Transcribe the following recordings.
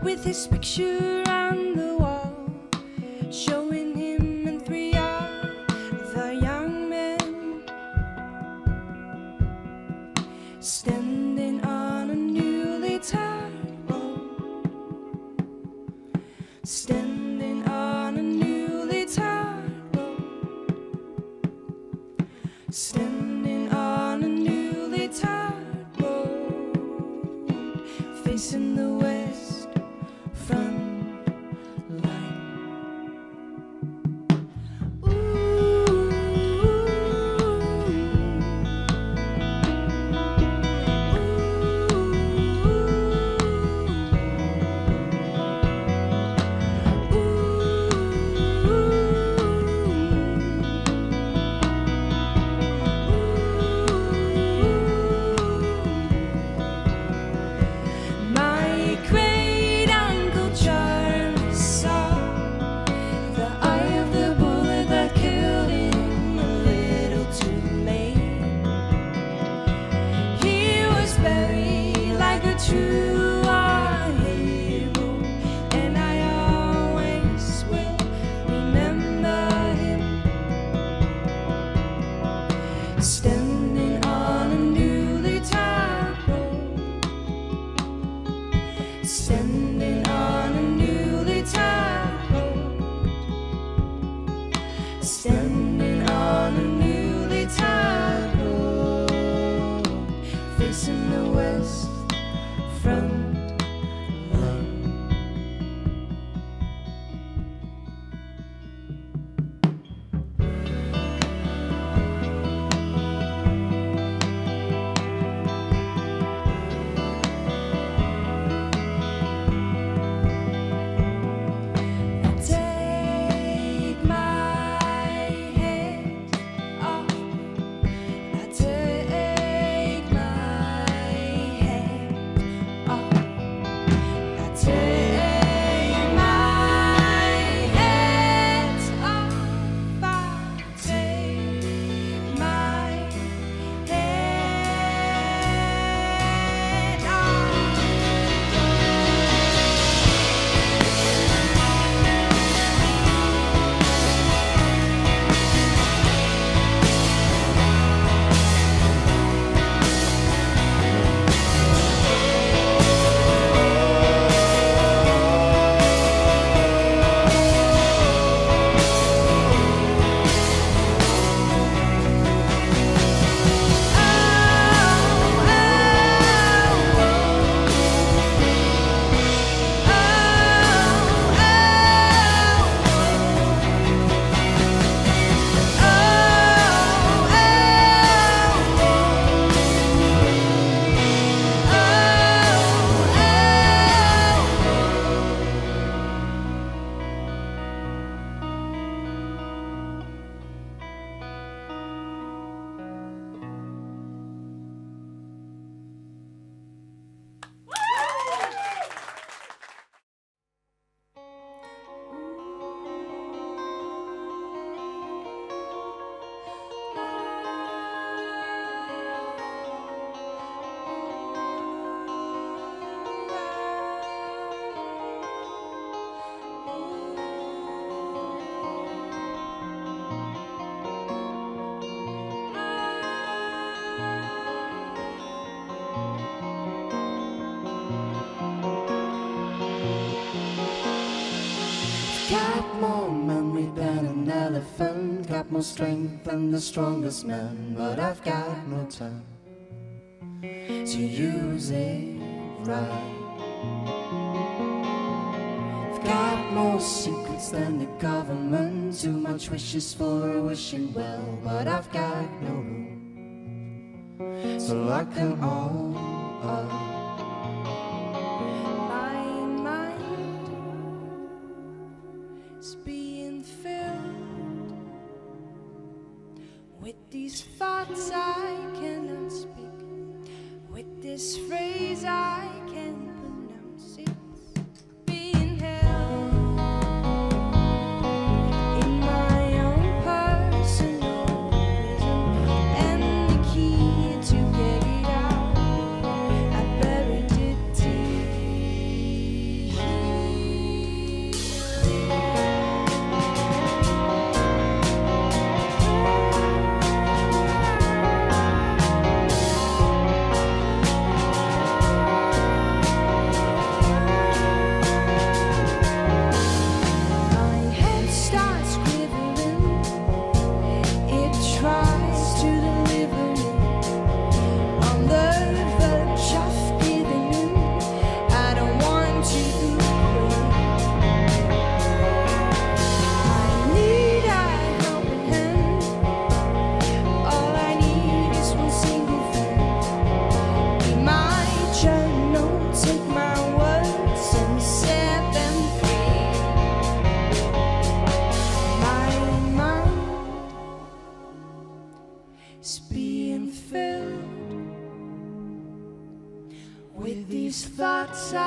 with his picture on the wall, showing him and three other young men standing on a newly tarred road, standing on a newly tarred road, standing on a newly tarred road, facing the west front line. My great uncle Charlie saw the eye of the bullet that killed him a little too late. He was buried like a true hero, and I always will remember him, standing on a newly tarred road, standing on a newly tarred road, standing on a newly tarred road, facing the west front line. Take my head off. I take my head off. I take my head off. I take my head off. Got more memory than an elephant, got more strength than the strongest man, but I've got no time to use it right. I've got more secrets than the government, too much wishes for a wishing well, but I've got no room, so lock them all up. Is being filled with these thoughts I cannot speak, with this phrase I can't pronounce. It's being held in my own personal prison, and the key to get it out, I buried it deep.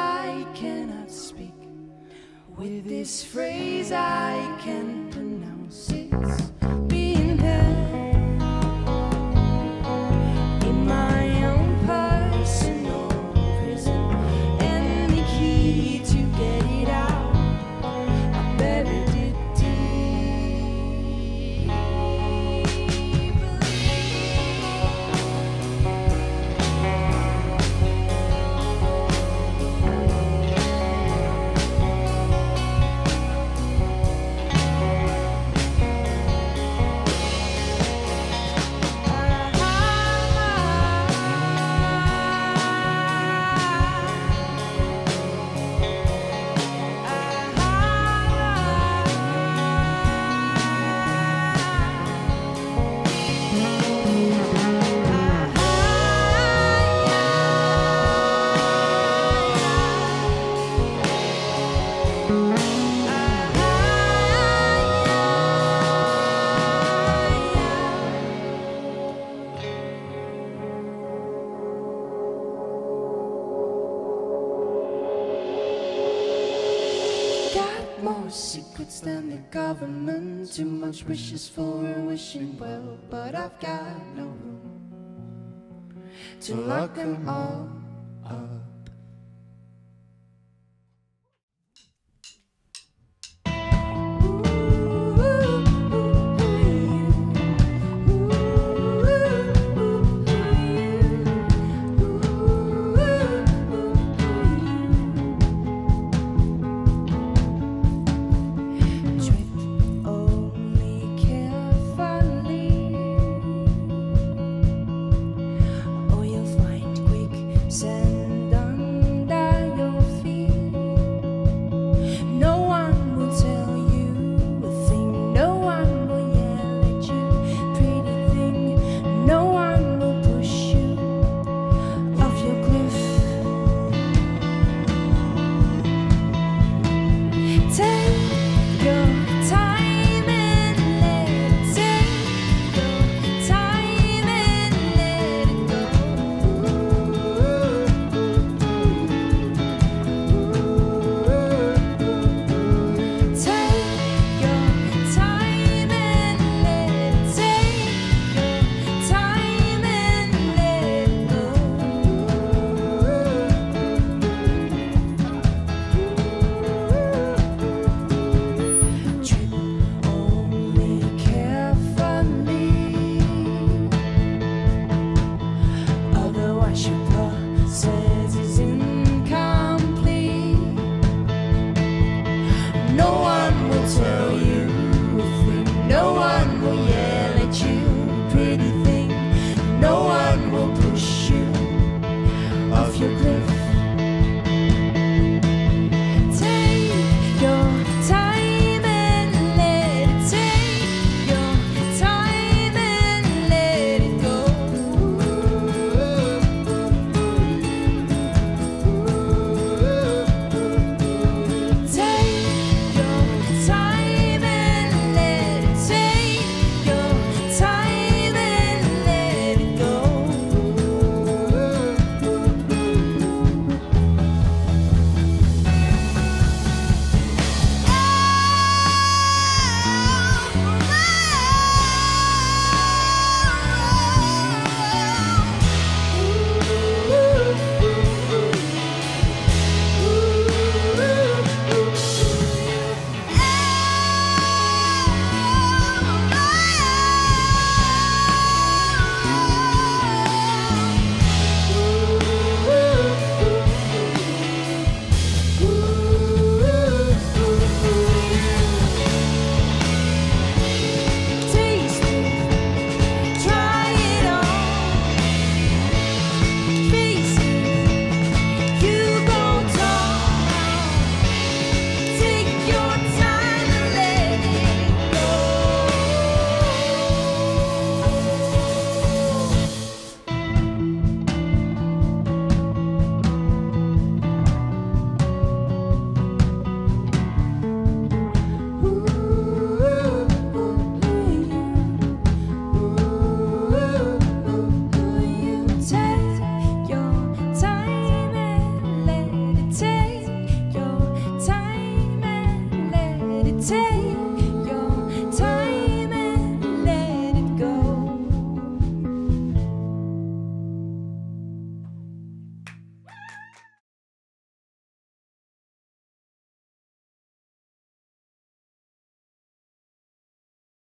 I cannot speak. With this phrase I can pronounce. It's being held in my own personal prison, and the key to get it out, I buried it more secrets than the government. Too much wishes for a wishing well, but I've got no room to lock them all up.